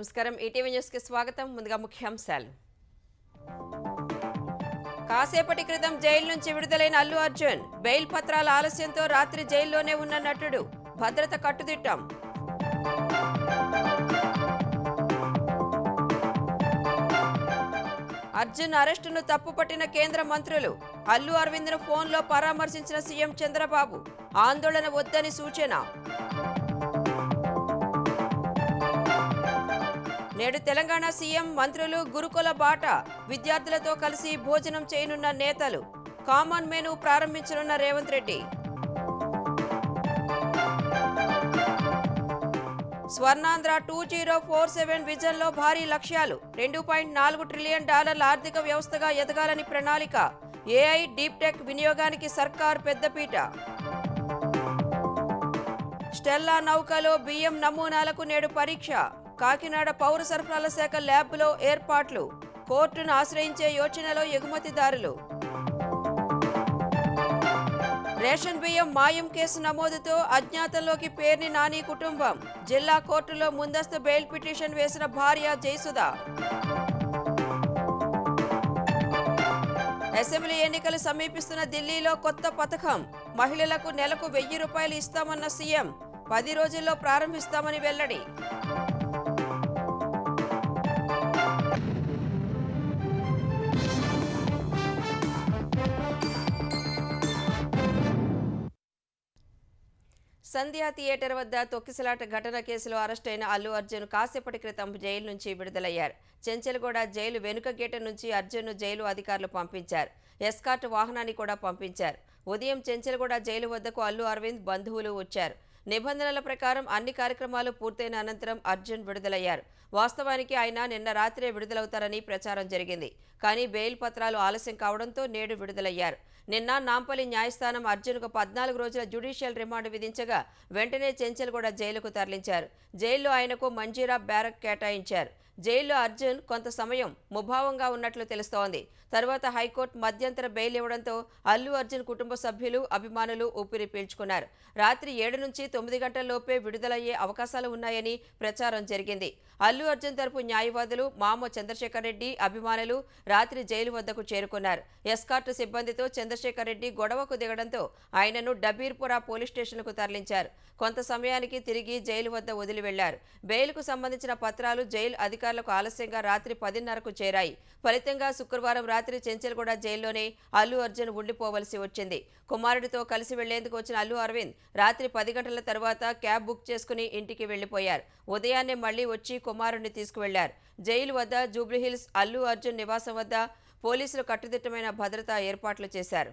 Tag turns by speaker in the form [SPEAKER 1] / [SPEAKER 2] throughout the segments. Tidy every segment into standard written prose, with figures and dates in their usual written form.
[SPEAKER 1] నమస్కారం ETV news కి స్వాగతం ముందుగా ముఖ్యాంశాలు కాసేపటి క్రితం జైలు నుంచి విడుదలైన అల్లు అర్జున్ బెయిల్ పత్రాల ఆలస్యంతో రాత్రి జైల్లోనే ఉన్న నటుడు భద్రత కట్టుదిట్టం అర్జున్ అరెస్టును తప్పుపట్టిన కేంద్ర మంత్రులు అల్లు అరవింద్ను ఫోన్లో పరామర్శించిన సీఎం చంద్రబాబు ఆందోళన వద్దని సూచన నేడు తెలంగాణ సీఎం మంత్రులు గురుకుల బాట విద్యార్థులతో కలిసి భోజనం చేయనున్న నేతలు కామన్ మెనూ ప్రారంభించనున్న రేవంత్ రెడ్డి స్వర్ణాంధ్ర 2047 విజన్లో భారీ లక్ష్యాలు $2.4 ట్రిలియన్ ఆర్థిక వ్యవస్థగా ఎదగాలని ప్రణాళిక ఏఐ డీప్ టెక్ వినియోగానికి సర్కార్ పెద్దపీట స్టెల్లా నౌకలో బియ్యం నమూనాలకు నేడు పరీక్ష కాకినాడ పౌర సరఫరాల శాఖ ల్యాబ్లో ఏర్పాట్లు కోర్టును ఆశ్రయించే యోచనలో ఎగుమతిదారులు రేషన్ బియ్యం మాయం కేసు నమోదుతో అజ్ఞాతంలోకి పేర్ని నాని కుటుంబం జిల్లా కోర్టులో ముందస్తు బెయిల్ పిటిషన్ వేసిన భార్య జయసుధ అసెంబ్లీ ఎన్నికలు సమీపిస్తున్న ఢిల్లీలో కొత్త పథకం మహిళలకు నెలకు ₹1000 ఇస్తామన్న సీఎం 10 రోజుల్లో ప్రారంభిస్తామని వెల్లడి సంధ్యా థియేటర్ వద్ద తొక్కిసలాట ఘటన కేసులో అరెస్టైన అల్లు అర్జున్ కాసేపటి క్రితం జైలు నుంచి విడుదలయ్యారు. చెంచెలగూడ జైలు వెనుక గేటు నుంచి అర్జున్ను జైలు అధికారులు పంపించారు. ఎస్కార్ట్ వాహనాన్ని కూడా పంపించారు. ఉదయం చెంచెలగూడ జైలు వద్దకు అల్లు అరవింద్ బంధువులు వచ్చారు. నిబంధనల ప్రకారం అన్ని కార్యక్రమాలు పూర్తయిన అనంతరం అర్జున్ విడుదలయ్యారు. వాస్తవానికి ఆయన నిన్న రాత్రే విడుదలవుతారని ప్రచారం జరిగింది. కానీ బెయిల్ పత్రాలు ఆలస్యం కావడంతో నేడు విడుదలయ్యారు. నిన్న నాంపల్లి న్యాయస్థానం అర్జున్కు 14 రోజుల జ్యుడిషియల్ రిమాండ్ విధించగా వెంటనే చెంచెలగూడ జైలుకు తరలించారు. జైల్లో ఆయనకు మంజీరా బ్యారక్ కేటాయించారు. జైల్లో అర్జున్ కొంత సమయం ముభావంగా ఉన్నట్లు తెలుస్తోంది. తర్వాత హైకోర్టు మధ్యంతర బెయిల్ ఇవ్వడంతో అల్లు అర్జున్ కుటుంబ సభ్యులు అభిమానులు ఊపిరి పీల్చుకున్నారు. రాత్రి 7 నుంచి 9 గంటల్లోపే విడుదలయ్యే అవకాశాలు ఉన్నాయని ప్రచారం జరిగింది. అల్లు అర్జున్ తరపు న్యాయవాదులు మామ చంద్రశేఖర్ రెడ్డి అభిమానులు రాత్రి జైలు వద్దకు చేరుకున్నారు. ఎస్కార్ట్ సిబ్బందితో చంద్రశేఖర్ రెడ్డి గొడవకు దిగడంతో ఆయనను డబీర్పురా పోలీస్ స్టేషన్కు తరలించారు. కొంత సమయానికి తిరిగి జైలు వద్ద వదిలి వెళ్లారు. బెయిల్కు సంబంధించిన పత్రాలు జైలు అధికారులకు ఆలస్యంగా రాత్రి 10:30కు చేరాయి. ఫలితంగా శుక్రవారం రాత్రి చెంచెలగూడ జైల్లోనే అల్లు అర్జున్ ఉండిపోవలసి వచ్చింది. కుమారుడితో కలిసి వెళ్లేందుకు వచ్చిన అల్లు అరవింద్ రాత్రి 10 గంటల తర్వాత క్యాబ్ బుక్ చేసుకుని ఇంటికి వెళ్లిపోయారు. ఉదయాన్నే మళ్లీ వచ్చి కుమారుడిని తీసుకువెళ్లారు. జైలు వద్ద జూబ్లీహిల్స్ అల్లు అర్జున్ నివాసం వద్ద పోలీసులు కట్టుదిట్టమైన భద్రతా ఏర్పాట్లు చేశారు.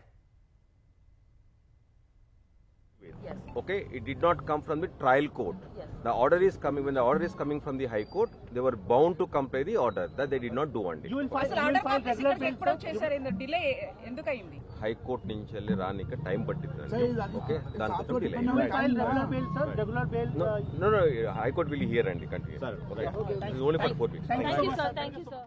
[SPEAKER 2] Yes. Okay, it did not come from the trial court. Yes. The order is coming, when the order is coming from the high court, they were bound to comply the order. That they did not do one day.
[SPEAKER 3] You will file regular delay endukayindi.
[SPEAKER 2] High court నుంచి వెళ్ళి రానికి time పట్టింది. Okay, దానికోసం delay.
[SPEAKER 3] Regular bail.
[SPEAKER 2] No, high court will hear and continue. Okay. This is only for 4 weeks.
[SPEAKER 3] Thank you, sir. Thank you, sir.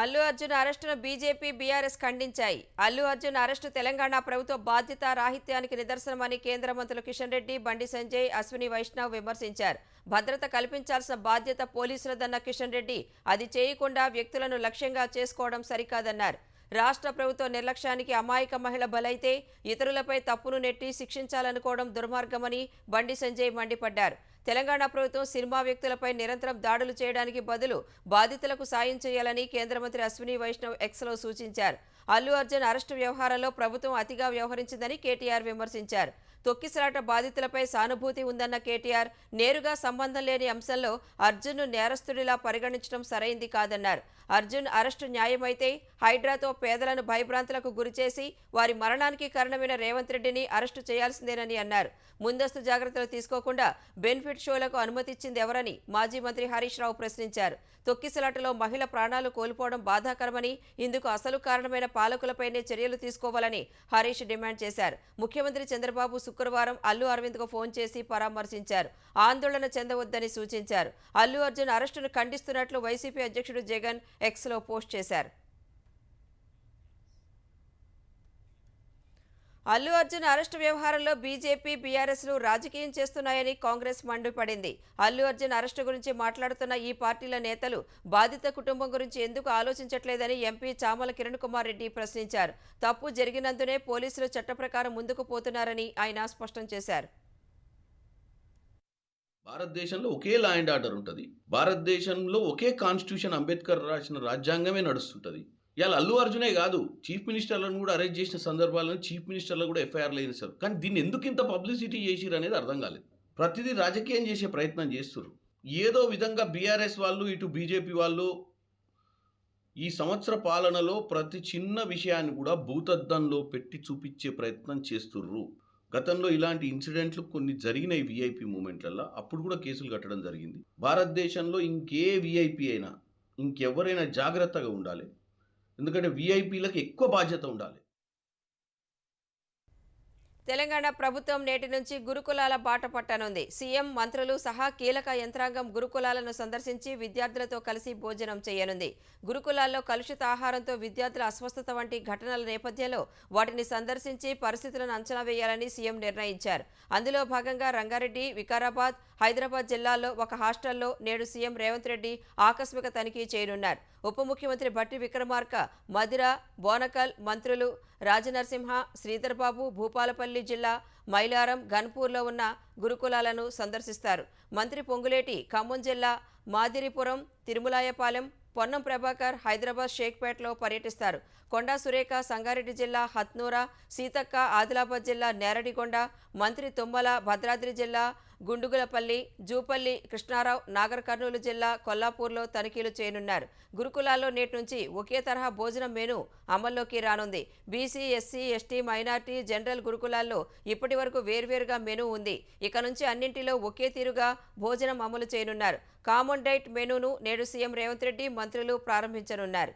[SPEAKER 1] Allu Arjun అరెస్టును BJP BRS ఖండించాయి. Allu Arjun arrest Telangana ప్రభుత్వ బాధ్యత రాహిత్యానికి నిదర్శనమని కేంద్ర మంత్రులు కిషన్ రెడ్డి, బండి సంజయ్, అశ్విని వైష్ణవ్ విమర్శించారు. భద్రత కల్పించాల్సిన బాధ్యత పోలీసులదన్న కిషన్ రెడ్డి అది చేయకుండా వ్యక్తులను లక్ష్యంగా చేసుకోవడం సరికాదన్నారు. రాష్ట్ర ప్రభుత్వ నిర్లక్ష్యానికి అమాయక మహిళ బలైతే ఇతరులపై తప్పును నెట్టి శిక్షించాలనుకోవడం దుర్మార్గమని బండి సంజయ్ మండిపడ్డారు. తెలంగాణ ప్రభుత్వం సినిమా వ్యక్తులపై నిరంతరం దాడులు చేయడానికి బదులు బాధితులకు సాయం చేయాలని కేంద్ర మంత్రి అశ్విని వైష్ణవ్ ఎక్స్లో సూచించారు. అల్లు అర్జున్ అరెస్టు వ్యవహారంలో ప్రభుత్వం అతిగా వ్యవహరించిందని కేటీఆర్ విమర్శించారు. తొక్కిసలాట బాధితులపై సానుభూతి ఉందన్న కేటీఆర్ నేరుగా సంబంధం లేని అంశంలో అర్జున్ను నేరస్తుడిలా పరిగణించడం సరైంది కాదన్నారు. అర్జున్ అరెస్టు న్యాయమైతే హైడ్రాతో పేదలను భయభ్రాంతులకు గురిచేసి వారి మరణానికి కారణమైన రేవంత్ రెడ్డిని అరెస్టు చేయాల్సిందేనని అన్నారు. ముందస్తు జాగ్రత్తలు తీసుకోకుండా బెనిఫిట్ షోలకు అనుమతిచ్చింది ఎవరని మాజీ మంత్రి హరీష్ రావు ప్రశ్నించారు. తొక్కిసలాటలో మహిళ ప్రాణాలు కోల్పోవడం బాధాకరమని, ఇందుకు అసలు కారణమైన పాలకులపైనే చర్యలు తీసుకోవాలని హరీష్ డిమాండ్ చేశారు. ముఖ్యమంత్రి చంద్రబాబు శుక్రవారం అల్లు అరవింద్కు ఫోన్ చేసి పరామర్శించారు. ఆందోళన చెందవద్దని సూచించారు. అల్లు అర్జున్ అరెస్టును ఖండిస్తున్నట్లు వైసీపీ అధ్యక్షుడు జగన్ ఎక్స్లో పోస్ట్ చేశారు. అల్లు అర్జున్ అరెస్టు వ్యవహారంలో బీజేపీ బీఆర్ఎస్లు రాజకీయం చేస్తున్నాయని కాంగ్రెస్ మండిపడింది. అల్లు అర్జున్ అరెస్టు గురించి మాట్లాడుతున్న ఈ పార్టీల నేతలు బాధిత కుటుంబం గురించి ఎందుకు ఆలోచించట్లేదని ఎంపీ చామల కిరణ్ కుమార్ రెడ్డి ప్రశ్నించారు. తప్పు జరిగినందునే పోలీసులు చట్ట ప్రకారం ముందుకు పోతున్నారని ఆయన స్పష్టం చేశారు.
[SPEAKER 4] భారతదేశంలో ఒకే లా అండ్ ఆర్డర్ ఉంటుంది. భారతదేశంలో ఒకే కాన్స్టిట్యూషన్, అంబేద్కర్ రాసిన రాజ్యాంగమే నడుస్తుంటుంది. ఇవాళ అల్లు అర్జునే కాదు, చీఫ్ మినిస్టర్లను కూడా అరెస్ట్ చేసిన సందర్భాలను చీఫ్ మినిస్టర్లు కూడా ఎఫ్ఐఆర్లు వేసారు. కానీ దీన్ని ఎందుకు ఇంత పబ్లిసిటీ చేసిరు అనేది అర్థం కాలేదు. ప్రతిదీ రాజకీయం చేసే ప్రయత్నం చేస్తున్నారు. ఏదో విధంగా బీఆర్ఎస్ వాళ్ళు, ఇటు బీజేపీ వాళ్ళు ఈ సంవత్సర పాలనలో ప్రతి చిన్న విషయాన్ని కూడా భూతద్దంలో పెట్టి చూపించే ప్రయత్నం చేస్తుర్రు. గతంలో ఇలాంటి ఇన్సిడెంట్లు కొన్ని జరిగినాయి విఐపి మూమెంట్లలో, అప్పుడు కూడా కేసులు కట్టడం జరిగింది. భారతదేశంలో ఇంకే విఐపి అయినా ఇంకెవరైనా జాగ్రత్తగా ఉండాలి. ఎందుకంటే విఐపీలకు ఎక్కువ బాధ్యత ఉండాలి.
[SPEAKER 1] తెలంగాణ ప్రభుత్వం నేటి నుంచి గురుకులాల బాట పట్టనుంది. సీఎం, మంత్రులు సహా కీలక యంత్రాంగం గురుకులాలను సందర్శించి విద్యార్థులతో కలిసి భోజనం చేయనుంది. గురుకులాల్లో కలుషిత ఆహారంతో విద్యార్థుల అస్వస్థత వంటి ఘటనల నేపథ్యంలో వాటిని సందర్శించి పరిస్థితులను అంచనా వేయాలని సీఎం నిర్ణయించారు. అందులో భాగంగా రంగారెడ్డి, వికారాబాద్, హైదరాబాద్ జిల్లాల్లో ఒక హాస్టల్లో నేడు సీఎం రేవంత్ రెడ్డి ఆకస్మిక తనిఖీ చేయనున్నారు. ఉప ముఖ్యమంత్రి భట్టి విక్రమార్క, మధిర, బోనకల్ మంత్రులు రాజనరసింహ, శ్రీధర్ బాబు భూపాలపల్లి జిల్లా మైలారం, గన్పూర్లో ఉన్న గురుకులాలను సందర్శిస్తారు. మంత్రి పొంగులేటి ఖమ్మం జిల్లా మాదిరిపురం, తిరుమలాయపాలెం, పొన్నం ప్రభాకర్ హైదరాబాద్ షేక్పేటలో పర్యటిస్తారు. కొండా సురేఖ సంగారెడ్డి జిల్లా హత్నూరా, సీతక్క ఆదిలాబాద్ జిల్లా నేరడిగొండ, మంత్రి తుమ్మల భద్రాద్రి జిల్లా గుండుగులపల్లి, జూపల్లి కృష్ణారావు నాగర్ కర్నూలు జిల్లా కొల్లాపూర్లో తనిఖీలు చేయనున్నారు. గురుకులాల్లో నేటి నుంచి ఒకే తరహా భోజనం మెనూ అమల్లోకి రానుంది. BC, SC, ST, minority, general గురుకులాల్లో ఇప్పటి వరకు వేర్వేరుగా మెనూ ఉంది. ఇక నుంచి అన్నింటిలో ఒకే తీరుగా భోజనం అమలు చేయనున్నారు. కామన్ డైట్ మెనూను నేడు సీఎం రేవంత్ రెడ్డి, మంత్రులు ప్రారంభించనున్నారు.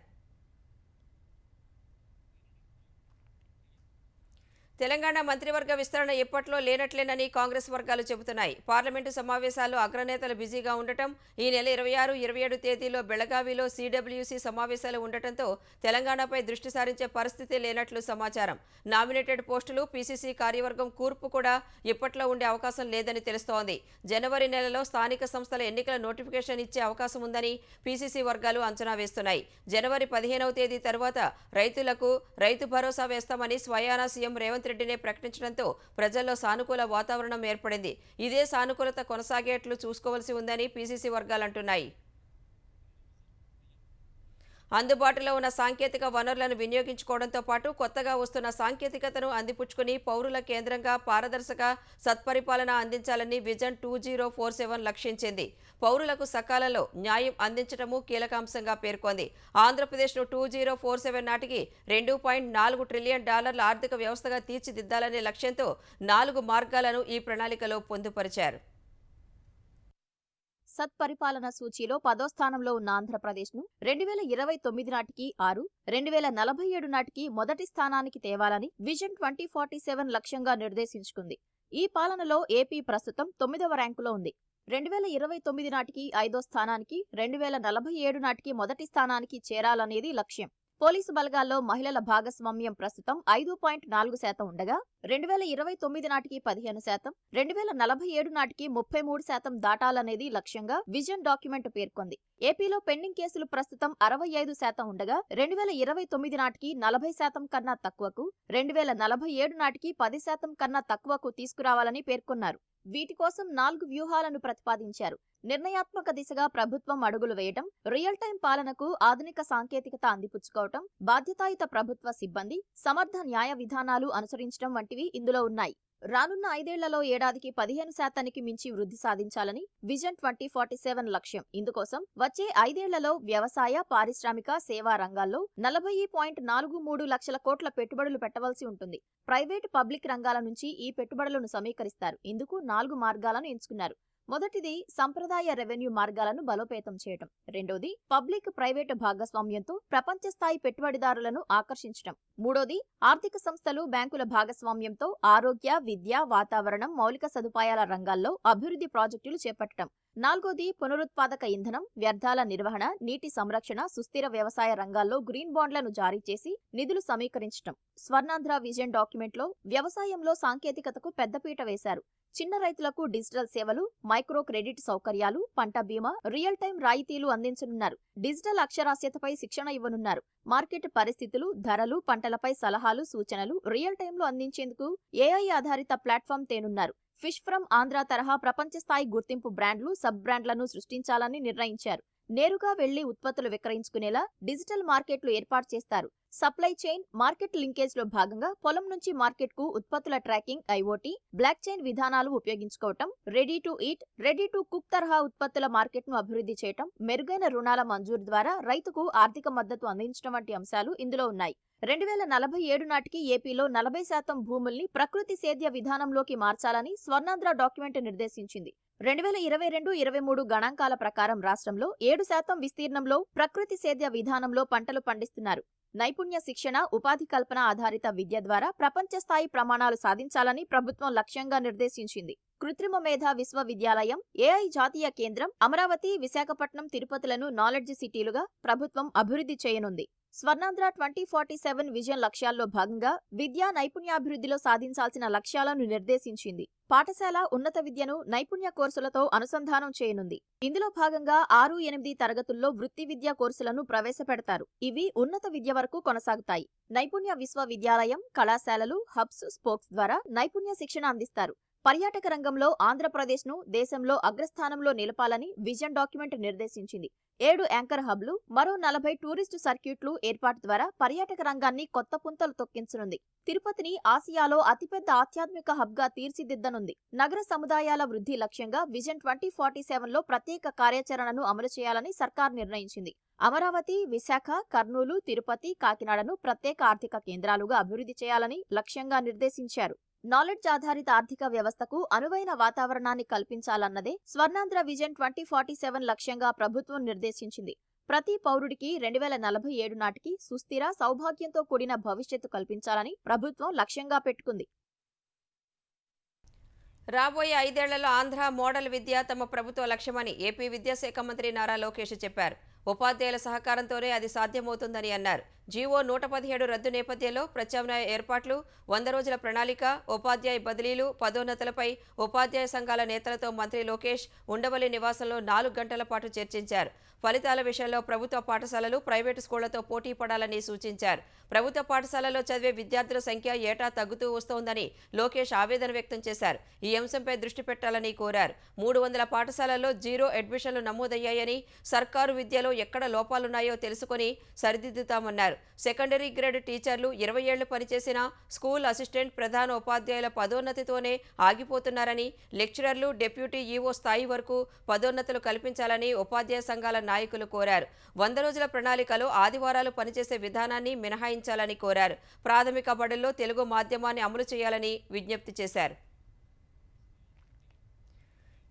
[SPEAKER 1] తెలంగాణ మంత్రివర్గ విస్తరణ ఇప్పట్లో లేనట్లేనని కాంగ్రెస్ వర్గాలు చెబుతున్నాయి. పార్లమెంటు సమావేశాల్లో అగ్రనేతలు బిజీగా ఉండటం, ఈ నెల 26, 27 తేదీలో బెళగావిలో సిడబ్ల్యూసీ సమావేశాలు ఉండటంతో తెలంగాణపై దృష్టి సారించే పరిస్థితి లేనట్లు సమాచారం. నామినేటెడ్ పోస్టులు, పీసీసీ కార్యవర్గం కూర్పు కూడా ఇప్పట్లో ఉండే అవకాశం లేదని తెలుస్తోంది. జనవరి నెలలో స్థానిక సంస్థల ఎన్నికల నోటిఫికేషన్ ఇచ్చే అవకాశం ఉందని పీసీసీ వర్గాలు అంచనా వేస్తున్నాయి. జనవరి 15వ తేదీ తర్వాత రైతులకు రైతు భరోసా వేస్తామని స్వయానా సీఎం రేవంత్ రెడ్డినే ప్రకటించడంతో ప్రజల్లో సానుకూల వాతావరణం ఏర్పడింది. ఇదే సానుకూలత కొనసాగేట్లు చూసుకోవాల్సి ఉందని పీసీసీ వర్గాలు అంటున్నాయి. అందుబాటులో ఉన్న సాంకేతిక వనరులను వినియోగించుకోవడంతో పాటు కొత్తగా వస్తున్న సాంకేతికతను అందిపుచ్చుకుని పౌరుల కేంద్రంగా పారదర్శక సత్పరిపాలన అందించాలని విజన్ 2047 లక్ష్యించింది. పౌరులకు సకాలంలో న్యాయం అందించడము కీలకాంశంగా పేర్కొంది. ఆంధ్రప్రదేశ్ను 2047 నాటికి $2.4 ట్రిలియన్ ఆర్థిక వ్యవస్థగా తీర్చిదిద్దాలనే లక్ష్యంతో 4 మార్గాలను ఈ ప్రణాళికలో పొందుపరిచారు.
[SPEAKER 5] సత్పరిపాలన సూచీలో 10వ స్థానంలో ఉన్న ఆంధ్రప్రదేశ్ను 2029 నాటికి 6, 2047 నాటికి మొదటి స్థానానికి తేవాలని విజన్ 2047 లక్ష్యంగా నిర్దేశించుకుంది. ఈ పాలనలో ఏపీ ప్రస్తుతం 9వ ర్యాంకులో ఉంది. 2029 నాటికి 5వ స్థానానికి, 2047 నాటికి మొదటి స్థానానికి చేరాలనేది లక్ష్యం. పోలీసు బలగాల్లో మహిళల భాగస్వామ్యం ప్రస్తుతం 5.4% ఉండగా 2029 నాటికి 15%, 2047 నాటికి 33% దాటాలనేది లక్ష్యంగా విజన్ డాక్యుమెంట్ పేర్కొంది. ఏపీలో పెండింగ్ కేసులు ప్రస్తుతం 65% ఉండగా 2029 నాటికి 40% కన్నా తక్కువకు, 2047 నాటికి 10% కన్నా తక్కువకు తీసుకురావాలని పేర్కొన్నారు. వీటి కోసం 4 వ్యూహాలను ప్రతిపాదించారు. నిర్ణయాత్మక దిశగా ప్రభుత్వం అడుగులు వేయటం, రియల్ టైం పాలనకు ఆధునిక సాంకేతికత అందిపుచ్చుకోవటం, బాధ్యతాయుత ప్రభుత్వ సిబ్బంది, సమర్థ న్యాయ విధానాలు అనుసరించడం వంటివి ఇందులో ఉన్నాయి. రానున్న 5 ఏళ్లలో ఏడాదికి 15% మించి వృద్ధి సాధించాలని విజన్ 2047 లక్ష్యం. ఇందుకోసం వచ్చే 5 ఏళ్లలో వ్యవసాయ, పారిశ్రామిక, సేవా రంగాల్లో 40.43 లక్షల కోట్ల పెట్టుబడులు పెట్టవలసి ఉంటుంది. ప్రైవేటు, పబ్లిక్ రంగాల నుంచి ఈ పెట్టుబడులను సమీకరిస్తారు. ఇందుకు 4 మార్గాలను ఎంచుకున్నారు. మొదటిది సంప్రదాయ రెవెన్యూ మార్గాలను బలోపేతం చేయటం. రెండోది పబ్లిక్ ప్రైవేటు భాగస్వామ్యంతో ప్రపంచ స్థాయి పెట్టుబడిదారులను ఆకర్షించటం. మూడోది ఆర్థిక సంస్థలు, బ్యాంకుల భాగస్వామ్యంతో ఆరోగ్య, విద్య, వాతావరణం, మౌలిక సదుపాయాల రంగాల్లో అభివృద్ధి ప్రాజెక్టులు చేపట్టడం. నాలుగోది పునరుత్పాదక ఇంధనం, వ్యర్థాల నిర్వహణ, నీటి సంరక్షణ, సుస్థిర వ్యవసాయ రంగాల్లో గ్రీన్ బాండ్లను జారీ చేసి నిధులు సమీకరించడం. స్వర్ణాంధ్ర విజన్ డాక్యుమెంట్లో వ్యవసాయంలో సాంకేతికతకు పెద్దపీట వేశారు. చిన్న రైతులకు డిజిటల్ సేవలు, మైక్రో క్రెడిట్ సౌకర్యాలు, పంట బీమా, రియల్ టైం రాయితీలు అందించనున్నారు. డిజిటల్ అక్షరాస్యతపై శిక్షణ ఇవ్వనున్నారు. మార్కెట్ పరిస్థితులు, ధరలు, పంటలపై సలహాలు, సూచనలు రియల్ టైంలో అందించేందుకు ఏఐ ఆధారిత ప్లాట్ఫామ్ తేనున్నారు. ఫిష్ ఫ్రమ్ ఆంధ్ర తరహా ప్రపంచ స్థాయి గుర్తింపు బ్రాండ్లు, సబ్ బ్రాండ్లను సృష్టించాలని నిర్ణయించారు. నేరుగా వెళ్లి ఉత్పత్తులు విక్రయించుకునేలా డిజిటల్ మార్కెట్లు ఏర్పాటు చేస్తారు. సప్లై చైన్, మార్కెట్ లింకేజ్లో భాగంగా పొలం నుంచి మార్కెట్కు ఉత్పత్తుల ట్రాకింగ్, ఐఓటీ, బ్లాక్ చైన్ విధానాలు ఉపయోగించుకోవటం, ready to eat, ready to cook తరహా ఉత్పత్తుల మార్కెట్ను అభివృద్ధి చేయటం, మెరుగైన రుణాల మంజూరు ద్వారా రైతుకు ఆర్థిక మద్దతు అందించడం వంటి అంశాలు ఇందులో ఉన్నాయి. 2047 నాటికి ఏపీలో 40% భూముల్ని ప్రకృతి సేద్య విధానంలోకి మార్చాలని స్వర్ణాంధ్ర డాక్యుమెంట్ నిర్దేశించింది. 2022-23 గణాంకాల ప్రకారం రాష్ట్రంలో 7% విస్తీర్ణంలో ప్రకృతి సేద్య విధానంలో పంటలు పండిస్తున్నారు. నైపుణ్య శిక్షణ, ఉపాధి కల్పన ఆధారిత విద్య ద్వారా ప్రపంచ స్థాయి ప్రమాణాలు సాధించాలని ప్రభుత్వం లక్ష్యంగా నిర్దేశించింది. కృత్రిమ మేధ విశ్వవిద్యాలయం, ఏఐ జాతీయ కేంద్రం, అమరావతి, విశాఖపట్నం, తిరుపతిలను నాలెడ్జ్ సిటీలుగా ప్రభుత్వం అభివృద్ధి చేయనుంది. స్వర్ణాంధ్ర 2047 విజన్ లక్ష్యాల్లో భాగంగా విద్యా నైపుణ్యాభివృద్ధిలో సాధించాల్సిన లక్ష్యాలను నిర్దేశించింది. పాఠశాల, ఉన్నత విద్యను నైపుణ్య కోర్సులతో అనుసంధానం చేయనుంది. ఇందులో భాగంగా 6-8 తరగతుల్లో వృత్తి విద్యా కోర్సులను ప్రవేశపెడతారు. ఇవి ఉన్నత విద్య వరకు కొనసాగుతాయి. నైపుణ్య విశ్వవిద్యాలయం, కళాశాలలు, హబ్స్, స్పోక్స్ ద్వారా నైపుణ్య శిక్షణ అందిస్తారు. పర్యాటక రంగంలో ఆంధ్రప్రదేశ్ను దేశంలో అగ్రస్థానంలో నిలపాలని విజన్ డాక్యుమెంట్ నిర్దేశించింది. 7 యాంకర్ హబ్లు, మరో 40 టూరిస్టు సర్క్యూట్లు ఏర్పాటు ద్వారా పర్యాటక రంగాన్ని కొత్త పుంతలు తొక్కించనుంది. తిరుపతిని ఆసియాలో అతిపెద్ద ఆధ్యాత్మిక హబ్గా తీర్చిదిద్దనుంది. నగర సముదాయాల వృద్ధి లక్ష్యంగా విజన్ 2047లో ప్రత్యేక కార్యాచరణను అమలు చేయాలని సర్కార్ నిర్ణయించింది. అమరావతి, విశాఖ, కర్నూలు, తిరుపతి, కాకినాడను ప్రత్యేక ఆర్థిక కేంద్రాలుగా అభివృద్ధి చేయాలని లక్ష్యంగా నిర్దేశించారు. నాలెడ్జ్ ఆధారిత ఆర్థిక వ్యవస్థకు అనువైన వాతావరణాన్ని కల్పించాలన్నదే స్వర్ణాంధ్ర విజన్ 2047 లక్ష్యంగా ప్రభుత్వం నిర్దేశించింది. ప్రతి పౌరుడికి 2047 నాటికి సుస్థిర, సౌభాగ్యంతో కూడిన భవిష్యత్తు కల్పించాలని ప్రభుత్వం లక్ష్యంగా పెట్టుకుంది.
[SPEAKER 1] రాబోయే 5 ఏళ్లలో ఆంధ్ర మోడల్ విద్య తమ ప్రభుత్వ లక్ష్యమని ఏపీ విద్యాశాఖ మంత్రి నారా లోకేష్ చెప్పారు. ఉపాధ్యాయుల సహకారంతోనే అది సాధ్యమవుతుందని అన్నారు. జీవో 117 రద్దు నేపథ్యంలో ప్రత్యామ్నాయ ఏర్పాట్లు, 100 రోజుల ప్రణాళిక, ఉపాధ్యాయ బదిలీలు, పదోన్నతులపై ఉపాధ్యాయ సంఘాల నేతలతో మంత్రి లోకేష్ ఉండవల్లి నివాసంలో 4 గంటల పాటు చర్చించారు. ఫలితాల విషయంలో ప్రభుత్వ పాఠశాలలు, ప్రైవేటు స్కూళ్లతో పోటీ పడాలని సూచించారు. ప్రభుత్వ పాఠశాలలో చదివే విద్యార్థుల సంఖ్య ఏటా తగ్గుతూ వస్తోందని లోకేష్ ఆవేదన వ్యక్తం చేశారు. ఈ అంశంపై దృష్టి పెట్టాలని కోరారు. 300 పాఠశాలల్లో 0 అడ్మిషన్లు నమోదయ్యాయని, సర్కారు విద్యలో ఎక్కడ లోపాలున్నాయో తెలుసుకుని సరిదిద్దుతామన్నారు. సెకండరీ గ్రేడ్ టీచర్లు 20 ఏళ్లు పనిచేసినా స్కూల్ అసిస్టెంట్, ప్రధాన ఉపాధ్యాయుల పదోన్నతితోనే ఆగిపోతున్నారని, లెక్చరర్లు, డిప్యూటీ ఈవో స్థాయి వరకు పదోన్నతులు కల్పించాలని ఉపాధ్యాయ సంఘాల నాయకులు కోరారు. 100 రోజుల ప్రణాళికలో ఆదివారాలు పనిచేసే విధానాన్ని మినహాయించాలని కోరారు. ప్రాథమిక బడుల్లో తెలుగు మాధ్యమాన్ని అమలు చేయాలని విజ్ఞప్తి చేశారు.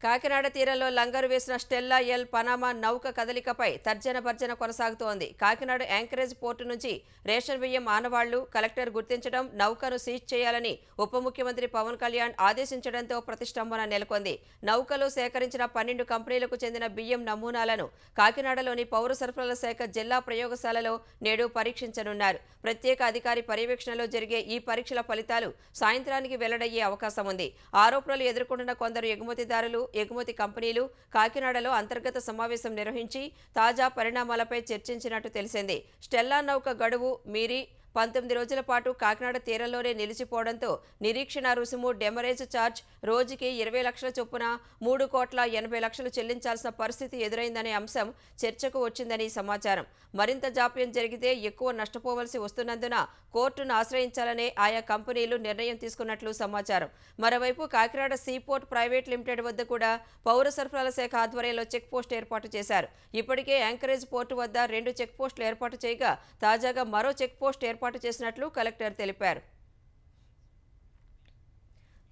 [SPEAKER 1] కాకినాడ తీరంలో లంగరు వేసిన స్టెల్లా ఎల్ పనామా నౌక కదలికపై తర్జన భర్జన కొనసాగుతోంది. కాకినాడ యాంకరేజ్ పోర్టు నుంచి రేషన్ బియ్యం ఆనవాళ్లు కలెక్టర్ గుర్తించడం, నౌకను సీజ్ చేయాలని ఉప ముఖ్యమంత్రి పవన్ కళ్యాణ్ ఆదేశించడంతో ప్రతిష్టంభన నెలకొంది. నౌకలో సేకరించిన 12 కంపెనీలకు చెందిన బియ్యం నమూనాలను కాకినాడలోని పౌర సరఫరాల శాఖ జిల్లా ప్రయోగశాలలో నేడు పరీక్షించనున్నారు. ప్రత్యేక అధికారి పర్యవేక్షణలో జరిగే ఈ పరీక్షల ఫలితాలు సాయంత్రానికి వెల్లడయ్యే అవకాశం ఉంది. ఆరోపణలు ఎదుర్కొంటున్న కొందరు ఎగుమతిదారులు, ఎగుమతి కంపెనీలు కాకినాడలో అంతర్గత సమావేశం నిర్వహించి తాజా పరిణామాలపై చర్చించినట్టు తెలిసింది. స్టెల్లా నౌక గడువు మీరి 19 రోజుల పాటు కాకినాడ తీరంలోనే నిలిచిపోవడంతో నిరీక్షణ రుసుము, డెమరేజ్ ఛార్జ్ రోజుకి 20 లక్షల చొప్పున 3,80,00,000 చెల్లించాల్సిన పరిస్థితి ఎదురైందనే అంశం చర్చకు వచ్చిందని సమాచారం. మరింత జాప్యం జరిగితే ఎక్కువ నష్టపోవలసి వస్తున్నందున కోర్టును ఆశ్రయించాలనే ఆయా కంపెనీలు నిర్ణయం తీసుకున్నట్లు సమాచారం. మరోవైపు కాకినాడ సీపోర్ట్ ప్రైవేట్ లిమిటెడ్ వద్ద కూడా పౌర సరఫరాల శాఖ ఆధ్వర్యంలో చెక్ పోస్ట్ ఏర్పాటు చేశారు. ఇప్పటికే యాంకరేజ్ పోర్టు వద్ద 2 చెక్ పోస్టులు ఏర్పాటు చేయగా తాజాగా మరో చెక్ పోస్ట్ ఏర్పాటు చేసినట్లు కలెక్టర్ తెలిపారు.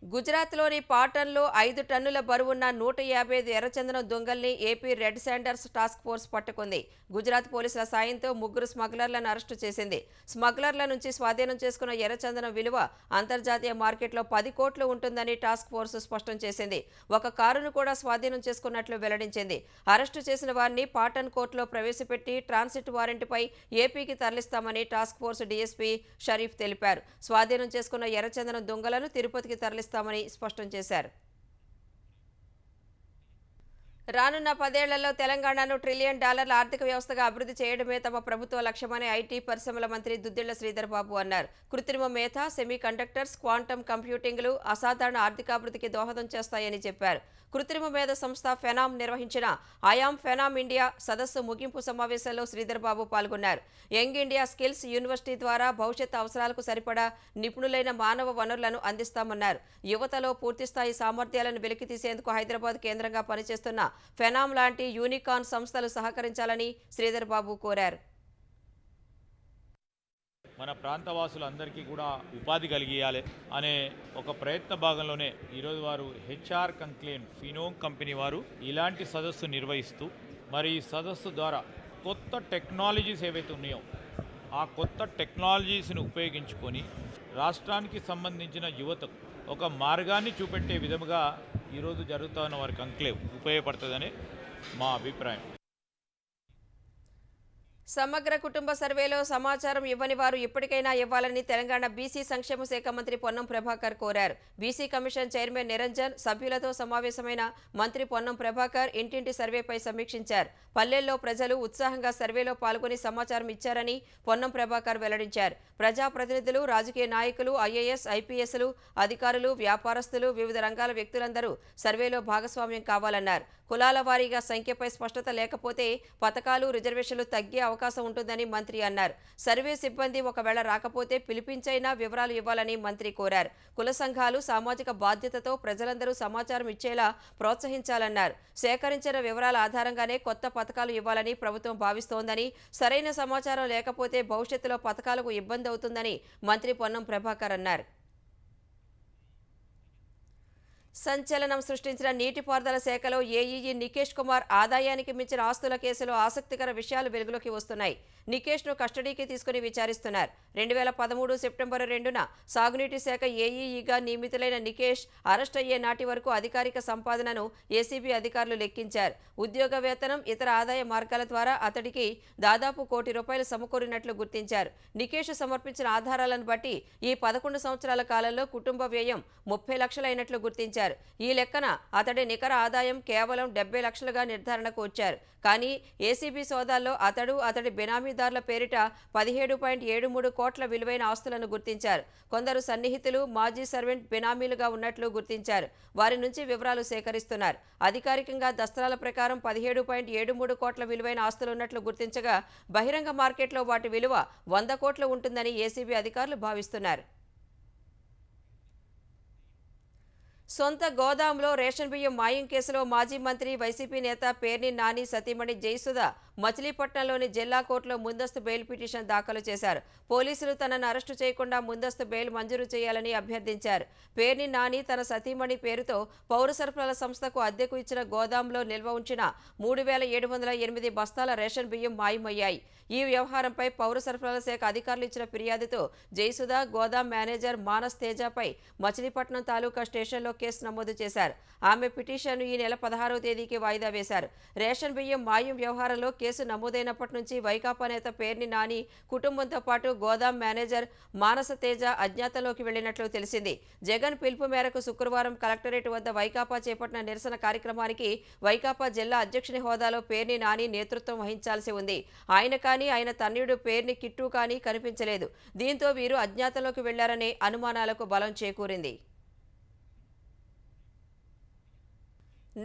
[SPEAKER 1] గుజరాత్లోని పాటన్లో 5 టన్నుల బరువున్న 155 ఎర్రచందనం దొంగల్ని AP red sanders task force పట్టుకుంది. గుజరాత్ పోలీసుల సాయంతో 3 స్మగ్లర్లను అరెస్టు చేసింది. స్మగ్లర్ల నుంచి స్వాధీనం చేసుకున్న ఎర్రచందనం విలువ అంతర్జాతీయ మార్కెట్లో 10 కోట్లు ఉంటుందని టాస్క్ ఫోర్స్ స్పష్టం చేసింది. ఒక కారును కూడా స్వాధీనం చేసుకున్నట్లు వెల్లడించింది. అరెస్టు చేసిన వారిని పాటన్ కోర్టులో ప్రవేశపెట్టి ట్రాన్సిట్ వారెంట్పై ఏపీకి తరలిస్తామని టాస్క్ ఫోర్స్ డీఎస్పీ షరీఫ్ తెలిపారు. స్వాధీనం చేసుకున్న ఎర్రచందనం దొంగలను తిరుపతికి తరలిస్తామని స్పష్టం చేశారు. రానున్న 10 ఏళ్లలో తెలంగాణను $1 ట్రిలియన్ ఆర్థిక వ్యవస్థగా అభివృద్ధి చేయడమే తమ ప్రభుత్వ లక్ష్యమని ఐటీ పరిశ్రమల మంత్రి దుద్దిళ్ల శ్రీధర్ బాబు అన్నారు. కృత్రిమ మేధ, సెమీ కండక్టర్స్, క్వాంటమ్ కంప్యూటింగ్లు అసాధారణ ఆర్థికాభివృద్ధికి దోహదం చేస్తాయని చెప్పారు. కృత్రిమ మేధ సంస్థ ఫెనామ్ నిర్వహించిన ఐఆమ్ ఫెనామ్ ఇండియా సదస్సు ముగింపు సమావేశంలో శ్రీధర్ బాబు పాల్గొన్నారు. యంగ్ ఇండియా స్కిల్స్ యూనివర్సిటీ ద్వారా భవిష్యత్ అవసరాలకు సరిపడా నిపుణులైన మానవ వనరులను అందిస్తామన్నారు. యువతలో పూర్తిస్థాయి సామర్థ్యాలను వెలికితీసేందుకు హైదరాబాద్ కేంద్రంగా పనిచేస్తున్న ఫెనామ్ లాంటి యూనికార్న్ సంస్థలు సహకరించాలని శ్రీధర్ బాబు కోరారు.
[SPEAKER 6] మన ప్రాంతవాసులందరికీ కూడా ఉపాధి కలిగియాలి అనే ఒక ప్రయత్న భాగంలోనే ఈరోజు వారు హెచ్ఆర్ కంక్లేన్ ఫినోమ్ కంపెనీ వారు ఇలాంటి సదస్సు నిర్వహిస్తూ మరి ఈ సదస్సు ద్వారా కొత్త టెక్నాలజీస్ ఏవైతే ఉన్నాయో ఆ కొత్త టెక్నాలజీస్ని ఉపయోగించుకొని రాష్ట్రానికి సంబంధించిన యువతకు ఒక మార్గాన్ని చూపెట్టే విధముగా ఈరోజు జరుగుతున్న వారి కంక్లేవ్ ఉపయోగపడుతుందని మా అభిప్రాయం.
[SPEAKER 1] సమగ్ర కుటుంబ సర్వేలో సమాచారం ఇవ్వని వారు ఇప్పటికైనా ఇవ్వాలని తెలంగాణ బీసీ సంక్షేమ శాఖ మంత్రి పొన్నం ప్రభాకర్ కోరారు. బీసీ కమిషన్ చైర్మన్ నిరంజన్ సభ్యులతో సమావేశమైన మంత్రి పొన్నం ప్రభాకర్ ఇంటింటి సర్వేపై సమీక్షించారు. పల్లెల్లో ప్రజలు ఉత్సాహంగా సర్వేలో పాల్గొని సమాచారం ఇచ్చారని పొన్నం ప్రభాకర్ వెల్లడించారు. ప్రజాప్రతినిధులు, రాజకీయ నాయకులు, ఐఏఎస్, ఐపీఎస్లు, అధికారులు, వ్యాపారస్తులు, వివిధ రంగాల వ్యక్తులందరూ సర్వేలో భాగస్వామ్యం కావాలన్నారు. కులాల వారీగా సంఖ్యపై స్పష్టత లేకపోతే పథకాలు, రిజర్వేషన్లు తగ్గే అవకాశం ఉంటుందని మంత్రి అన్నారు. సర్వే సిబ్బంది ఒకవేళ రాకపోతే పిలిపించైనా వివరాలు ఇవ్వాలని మంత్రి కోరారు. కుల సంఘాలు సామాజిక బాధ్యతతో ప్రజలందరూ సమాచారం ఇచ్చేలా ప్రోత్సహించాలన్నారు. సేకరించిన వివరాల ఆధారంగానే కొత్త పథకాలు ఇవ్వాలని ప్రభుత్వం భావిస్తోందని, సరైన సమాచారం లేకపోతే భవిష్యత్తులో పథకాలకు ఇబ్బంది అవుతుందని మంత్రి పొన్నం ప్రభాకర్ అన్నారు. సంచలనం సృష్టించిన నీటిపారుదల శాఖలో ఏఈఈ నికేష్ కుమార్ ఆదాయానికి మించిన ఆస్తుల కేసులో ఆసక్తికర విషయాలు వెలుగులోకి వస్తున్నాయి. నికేష్ను కస్టడీకి తీసుకుని విచారిస్తున్నారు. 2013 సెప్టెంబర్ 2న సాగునీటి శాఖ ఏఈఈగా నియమితులైన నికేష్ అరెస్ట్ అయ్యే నాటి వరకు అధికారిక సంపాదనను ఏసీబీ అధికారులు లెక్కించారు. ఉద్యోగ వేతనం, ఇతర ఆదాయ మార్గాల ద్వారా అతడికి దాదాపు ₹1 కోటి సమకూరినట్లు గుర్తించారు. నికేష్ సమర్పించిన ఆధారాలను బట్టి ఈ 11 సంవత్సరాల కాలంలో కుటుంబ వ్యయం 30 లక్షలైనట్లు గుర్తించారు. ఈ లెక్కన అతడి నికర ఆదాయం కేవలం 70 లక్షలుగా నిర్ధారణకు వచ్చారు. కానీ ఏసీబీ సోదాల్లో అతడి బెనామీదారుల పేరిట 17.73 కోట్ల విలువైన ఆస్తులను గుర్తించారు. కొందరు సన్నిహితులు, మాజీ సర్వెంట్ బెనామీలుగా ఉన్నట్లు గుర్తించారు. వారి నుంచి వివరాలు సేకరిస్తున్నారు. అధికారికంగా దస్త్రాల ప్రకారం 17.73 కోట్ల విలువైన ఆస్తులున్నట్లు గుర్తించగా బహిరంగ మార్కెట్లో వాటి విలువ 100 కోట్లు ఉంటుందని ఏసీబీ అధికారులు భావిస్తున్నారు. సొంత గోదాంలో రేషన్ బియ్యం మాయం కేసులో మాజీ మంత్రి, వైసీపీ నేత పేర్ని నాని సతీమణి జయసుధ మచిలీపట్నంలోని జిల్లా కోర్టులో ముందస్తు బెయిల్ పిటిషన్ దాఖలు చేశారు. పోలీసులు తనను అరెస్టు చేయకుండా ముందస్తు బెయిల్ మంజూరు చేయాలని అభ్యర్థించారు. పేర్ని నాని తన సతీమణి పేరుతో పౌర సరఫరాల సంస్థకు అద్దెకు ఇచ్చిన గోదాంలో నిల్వ ఉంచిన 3708 బస్తాల రేషన్ బియ్యం మాయమయ్యాయి. ఈ వ్యవహారంపై పౌర సరఫరాల శాఖ అధికారులు ఇచ్చిన ఫిర్యాదుతో జయసుధ, గోదాం మేనేజర్ మానస్ తేజపై మచిలీపట్నం తాలూకా స్టేషన్లో కేసు నమోదు చేశారు. ఆమె పిటిషన్ను ఈ నెల 16వ తేదీకి వాయిదా వేశారు. రేషన్ బియ్యం మాయం వ్యవహారంలో కేసు నమోదైనప్పటి నుంచి వైకాపా నేత పేర్ని నాని కుటుంబంతో పాటు గోదాం మేనేజర్ మానస తేజ అజ్ఞాతంలోకి వెళ్లినట్లు తెలిసింది. జగన్ పిలుపు మేరకు శుక్రవారం కలెక్టరేట్ వద్ద వైకాపా చేపట్టిన నిరసన కార్యక్రమానికి వైకాపా జిల్లా అధ్యక్షుని హోదాలో పేర్ని నాని నేతృత్వం వహించాల్సి ఉంది. ఆయన కానీ ఆయన తనయుడు పేర్ని కిట్టు కానీ కనిపించలేదు. దీంతో వీరు అజ్ఞాతంలోకి వెళ్లారనే అనుమానాలకు బలం చేకూరింది.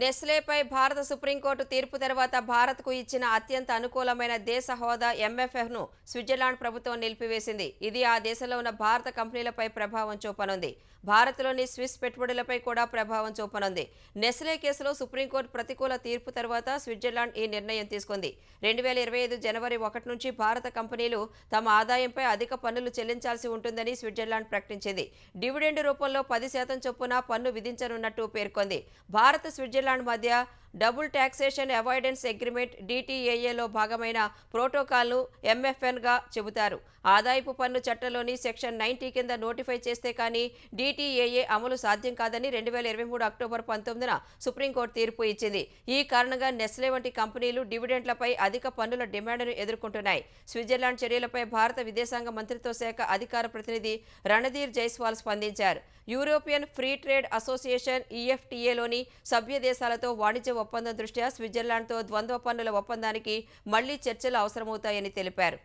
[SPEAKER 1] నెస్లేపై భారత సుప్రీంకోర్టు తీర్పు తర్వాత భారత్కు ఇచ్చిన అత్యంత అనుకూలమైన దేశ హోదా ఎంఎఫ్ఎఫ్ను స్విట్జర్లాండ్ ప్రభుత్వం నిలిపివేసింది. ఇది ఆ దేశంలో ఉన్న భారత కంపెనీలపై ప్రభావం చూపనుంది. భారత్లోని స్విస్ పెట్టుబడులపై కూడా ప్రభావం చూపనుంది. నెస్లే కేసులో సుప్రీంకోర్టు ప్రతికూల తీర్పు తర్వాత స్విట్జర్లాండ్ ఈ నిర్ణయం తీసుకుంది. 2025 జనవరి 1 నుంచి భారత కంపెనీలు తమ ఆదాయంపై అధిక పన్నులు చెల్లించాల్సి ఉంటుందని స్విట్జర్లాండ్ ప్రకటించింది. డివిడెండ్ రూపంలో 10% చొప్పున పన్ను విధించనున్నట్టు పేర్కొంది. భారత్ స్విట్జర్లాండ్ మధ్య డబుల్ టాక్సేషన్ అవాయిడెన్స్ అగ్రిమెంట్ DTAAలో భాగమైన ప్రోటోకాల్ను ఎంఎఫ్ఎన్గా చెబుతారు. ఆదాయపు పన్ను చట్టంలోని సెక్షన్ 90 కింద నోటిఫై చేస్తే కానీ DTAA అమలు సాధ్యం కాదని 2023 అక్టోబర్ 19న సుప్రీంకోర్టు తీర్పు ఇచ్చింది. ఈ కారణంగా నెస్లే వంటి కంపెనీలు డివిడెండ్లపై అధిక పన్నుల డిమాండ్ను ఎదుర్కొంటున్నాయి. స్విట్జర్లాండ్ చర్యలపై భారత విదేశాంగ మంత్రిత్వ శాఖ అధికార ప్రతినిధి రణధీర్ జైస్వాల్ స్పందించారు. యూరోపియన్ ఫ్రీ ట్రేడ్ అసోసియేషన్ EFTAలోని సభ్య దేశాలతో వాణిజ్య ఒప్పందం దృష్ట్యా స్విట్జర్లాండ్తో ద్వంద్వ పన్నుల ఒప్పందానికి మళ్లీ చర్చలు అవసరమవుతాయని తెలిపారు.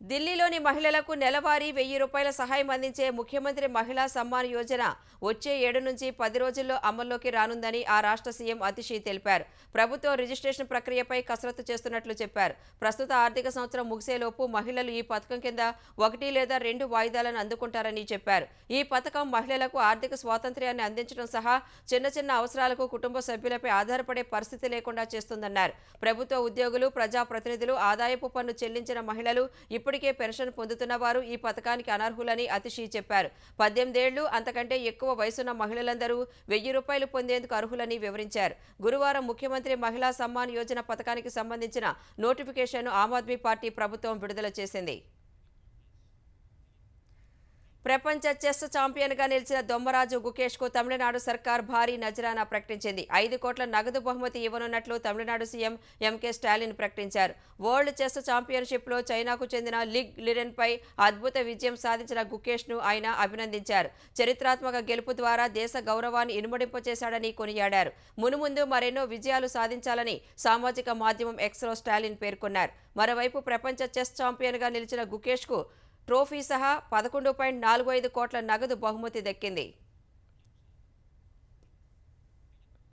[SPEAKER 1] ఢిల్లీలోని మహిళలకు నెలవారీ 1000 రూపాయల సహాయం అందించే ముఖ్యమంత్రి మహిళా సమ్మాన్ యోజన వచ్చే 7 నుంచి 10 రోజుల్లో అమల్లోకి రానుందని ఆ రాష్ట్ర సీఎం అతిషి తెలిపారు. ప్రభుత్వం రిజిస్ట్రేషన్ ప్రక్రియపై కసరత్తు చేస్తున్నట్లు చెప్పారు. ప్రస్తుత ఆర్థిక సంవత్సరం ముగిసేలోపు మహిళలు ఈ పథకం కింద 1 లేదా 2 వాయిదాలను అందుకుంటారని చెప్పారు. ఈ పథకం మహిళలకు ఆర్థిక స్వాతంత్ర్యాన్ని అందించడం సహా చిన్న చిన్న అవసరాలకు కుటుంబ సభ్యులపై ఆధారపడే పరిస్థితి లేకుండా చేస్తుందన్నారు. ప్రభుత్వ ఉద్యోగులు, ప్రజాప్రతినిధులు, ఆదాయపు పన్ను చెల్లించిన మహిళలు, ఇప్పటికే పెన్షన్ పొందుతున్న వారు ఈ పథకానికి అనర్హులని అతిషి చెప్పారు. 18 ఏళ్లు అంతకంటే ఎక్కువ వయసున్న మహిళలందరూ 1000 రూపాయలు పొందేందుకు అర్హులని వివరించారు. గురువారం ముఖ్యమంత్రి మహిళా సమ్మాన్ యోజన పథకానికి సంబంధించిన నోటిఫికేషన్ను ఆమ్ ఆద్మీ పార్టీ ప్రభుత్వం విడుదల చేసింది. ప్రపంచ చెస్ ఛాంపియన్గా నిలిచిన దొమ్మరాజు గుకేష్కు తమిళనాడు సర్కార్ భారీ నజరానా ప్రకటించింది. 5 కోట్ల నగదు బహుమతి ఇవ్వనున్నట్లు తమిళనాడు సీఎం MK స్టాలిన్ ప్రకటించారు. వరల్డ్ చెస్ ఛాంపియన్షిప్లో చైనాకు చెందిన లిగ్ లిరెన్పై అద్భుత విజయం సాధించిన గుకేష్ను ఆయన అభినందించారు. చరిత్రాత్మక గెలుపు ద్వారా దేశ గౌరవాన్ని ఇనుమడింపచేశాడని కొనియాడారు. మునుముందు మరెన్నో విజయాలు సాధించాలని సామాజిక మాధ్యమం Xలో స్టాలిన్ పేర్కొన్నారు. మరోవైపు ప్రపంచ చెస్ ఛాంపియన్గా నిలిచిన గుకేష్కు ట్రోఫీ సహా 11.45 కోట్ల నగదు బహుమతి దక్కింది.